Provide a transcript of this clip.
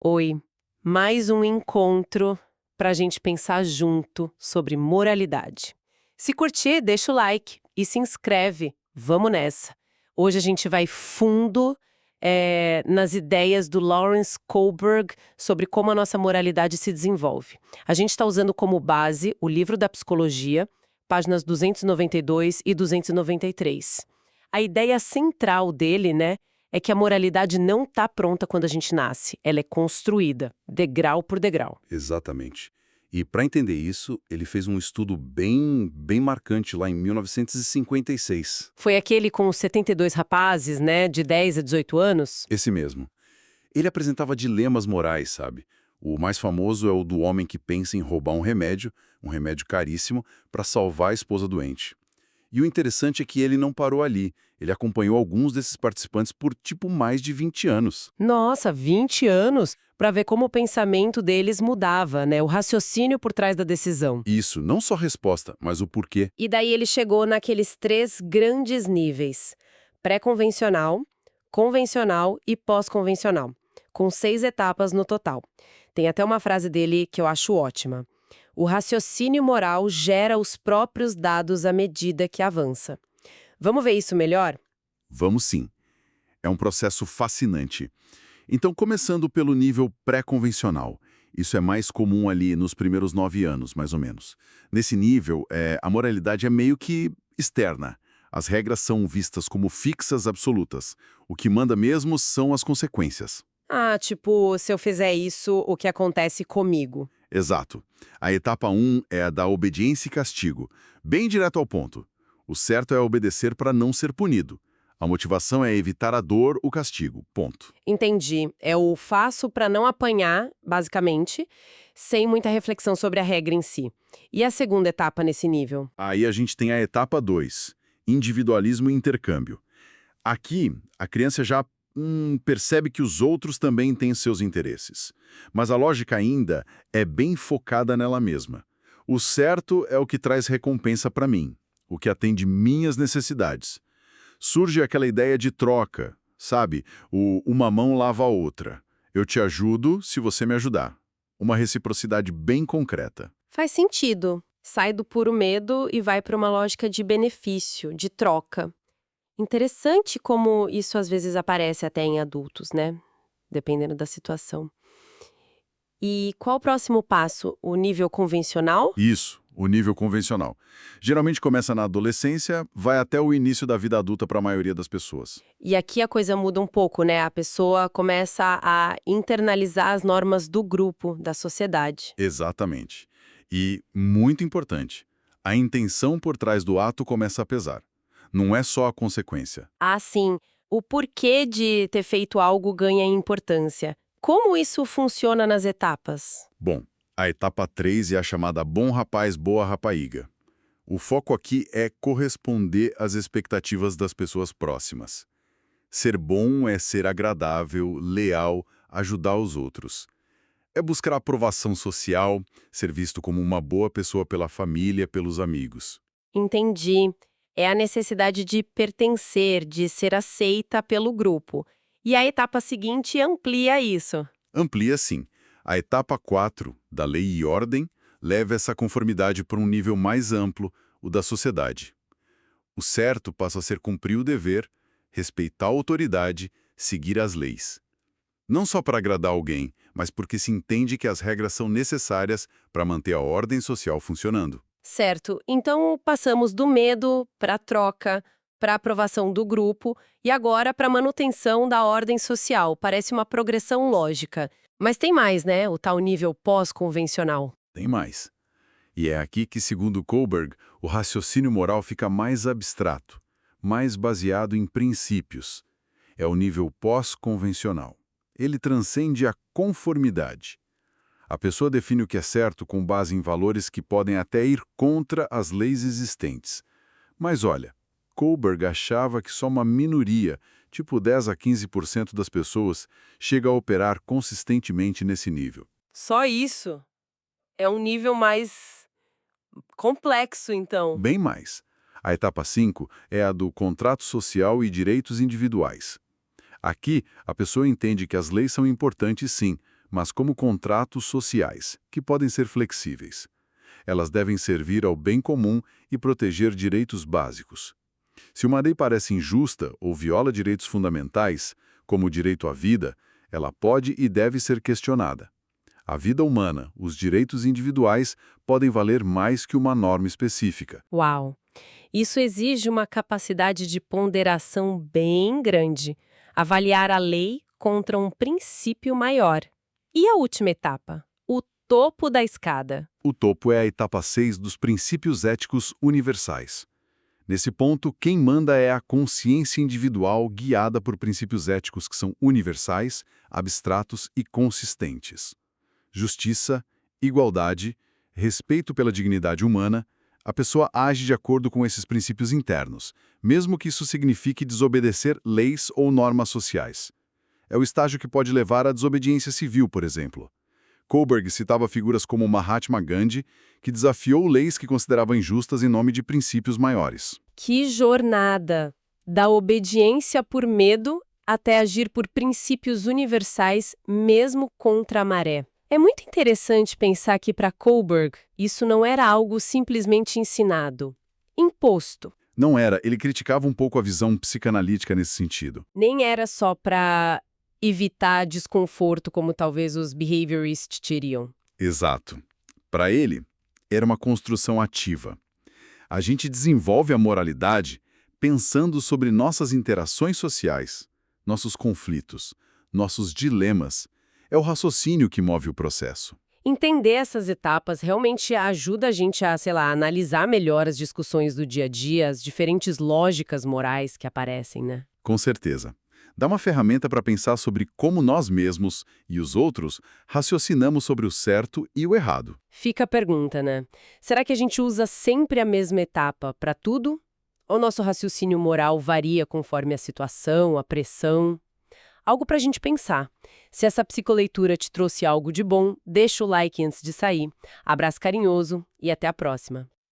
Oi, mais um encontro para a gente pensar junto sobre moralidade. Se curtir, deixa o like e se inscreve. Vamos nessa. Hoje a gente vai fundo nas ideias do Lawrence Kohlberg sobre como a nossa moralidade se desenvolve. A gente está usando como base o livro da psicologia, páginas 292 e 293. A ideia central dele, né, é que a moralidade não está pronta quando a gente nasce. Ela é construída, degrau por degrau. Exatamente. E para entender isso, ele fez um estudo bem marcante lá em 1956. Foi aquele com os 72 rapazes, né, de 10 a 18 anos? Esse mesmo. Ele apresentava dilemas morais, sabe? O mais famoso é o do homem que pensa em roubar um remédio caríssimo, para salvar a esposa doente. E o interessante é que ele não parou ali. Ele acompanhou alguns desses participantes por mais de 20 anos. Nossa, 20 anos para ver como o pensamento deles mudava, né, o raciocínio por trás da decisão. Isso, não só a resposta, mas o porquê. E daí ele chegou naqueles 3 grandes níveis: pré-convencional, convencional e pós-convencional, com 6 etapas no total. Tem até uma frase dele que eu acho ótima. O raciocínio moral gera os próprios dados à medida que avança. Vamos ver isso melhor? Vamos sim. É um processo fascinante. Então, começando pelo nível pré-convencional. Isso é mais comum ali nos primeiros 9 anos, mais ou menos. Nesse nível, a moralidade é meio que externa. As regras são vistas como fixas absolutas. O que manda mesmo são as consequências. Ah, tipo, se eu fizer isso, o que acontece comigo? Exato. A etapa 1 é a da obediência e castigo. Bem direto ao ponto. O certo é obedecer para não ser punido. A motivação é evitar a dor, o castigo. Ponto. Entendi. É o faço para não apanhar, basicamente, sem muita reflexão sobre a regra em si. E a segunda etapa nesse nível? Aí a gente tem a etapa 2, individualismo e intercâmbio. Aqui, a criança já percebe que os outros também têm seus interesses. Mas a lógica ainda é bem focada nela mesma. O certo é o que traz recompensa para mim, o que atende minhas necessidades. Surge aquela ideia de troca, sabe? Uma mão lava a outra. Eu te ajudo se você me ajudar. Uma reciprocidade bem concreta. Faz sentido. Sai do puro medo e vai para uma lógica de benefício, de troca. Interessante como isso às vezes aparece até em adultos, né? Dependendo da situação. E qual o próximo passo? O nível convencional? Isso, o nível convencional. Geralmente começa na adolescência, vai até o início da vida adulta para a maioria das pessoas. E aqui a coisa muda um pouco, né? A pessoa começa a internalizar as normas do grupo, da sociedade. Exatamente. E, muito importante, a intenção por trás do ato começa a pesar. Não é só a consequência. Ah, sim. O porquê de ter feito algo ganha importância. Como isso funciona nas etapas? Bom, a etapa 3 é a chamada bom rapaz, boa rapariga. O foco aqui é corresponder às expectativas das pessoas próximas. Ser bom é ser agradável, leal, ajudar os outros. É buscar aprovação social, ser visto como uma boa pessoa pela família, pelos amigos. Entendi. É a necessidade de pertencer, de ser aceita pelo grupo. E a etapa seguinte amplia isso. Amplia sim. A etapa 4, da lei e ordem, leva essa conformidade para um nível mais amplo, o da sociedade. O certo passa a ser cumprir o dever, respeitar a autoridade, seguir as leis. Não só para agradar alguém, mas porque se entende que as regras são necessárias para manter a ordem social funcionando. Certo. Então passamos do medo para a troca, para a aprovação do grupo e agora para a manutenção da ordem social. Parece uma progressão lógica. Mas tem mais, né? O tal nível pós-convencional. Tem mais. E é aqui que, segundo Kohlberg, o raciocínio moral fica mais abstrato, mais baseado em princípios. É o nível pós-convencional. Ele transcende a conformidade. A pessoa define o que é certo com base em valores que podem até ir contra as leis existentes. Mas olha, Kohlberg achava que só uma minoria, tipo 10 a 15% das pessoas, chega a operar consistentemente nesse nível. Só isso? É um nível mais complexo, então. Bem mais. A etapa 5 é a do contrato social e direitos individuais. Aqui, a pessoa entende que as leis são importantes sim, mas como contratos sociais, que podem ser flexíveis. Elas devem servir ao bem comum e proteger direitos básicos. Se uma lei parece injusta ou viola direitos fundamentais, como o direito à vida, ela pode e deve ser questionada. A vida humana, os direitos individuais, podem valer mais que uma norma específica. Uau! Isso exige uma capacidade de ponderação bem grande, avaliar a lei contra um princípio maior. E a última etapa? O topo da escada. O topo é a etapa 6 dos princípios éticos universais. Nesse ponto, quem manda é a consciência individual guiada por princípios éticos que são universais, abstratos e consistentes. Justiça, igualdade, respeito pela dignidade humana, a pessoa age de acordo com esses princípios internos, mesmo que isso signifique desobedecer leis ou normas sociais. É o estágio que pode levar à desobediência civil, por exemplo. Kohlberg citava figuras como Mahatma Gandhi, que desafiou leis que considerava injustas em nome de princípios maiores. Que jornada! Da obediência por medo até agir por princípios universais, mesmo contra a maré. É muito interessante pensar que para Kohlberg isso não era algo simplesmente ensinado, imposto. Não era, ele criticava um pouco a visão psicanalítica nesse sentido. Nem era só para evitar desconforto, como talvez os behaviorists diriam. Exato. Para ele, era uma construção ativa. A gente desenvolve a moralidade pensando sobre nossas interações sociais, nossos conflitos, nossos dilemas. É o raciocínio que move o processo. Entender essas etapas realmente ajuda a gente a, analisar melhor as discussões do dia a dia, as diferentes lógicas morais que aparecem, né? Com certeza. Dá uma ferramenta para pensar sobre como nós mesmos e os outros raciocinamos sobre o certo e o errado. Fica a pergunta, né? Será que a gente usa sempre a mesma etapa para tudo? Ou nosso raciocínio moral varia conforme a situação, a pressão? Algo para a gente pensar. Se essa psicoleitura te trouxe algo de bom, deixa o like antes de sair. Abraço carinhoso e até a próxima.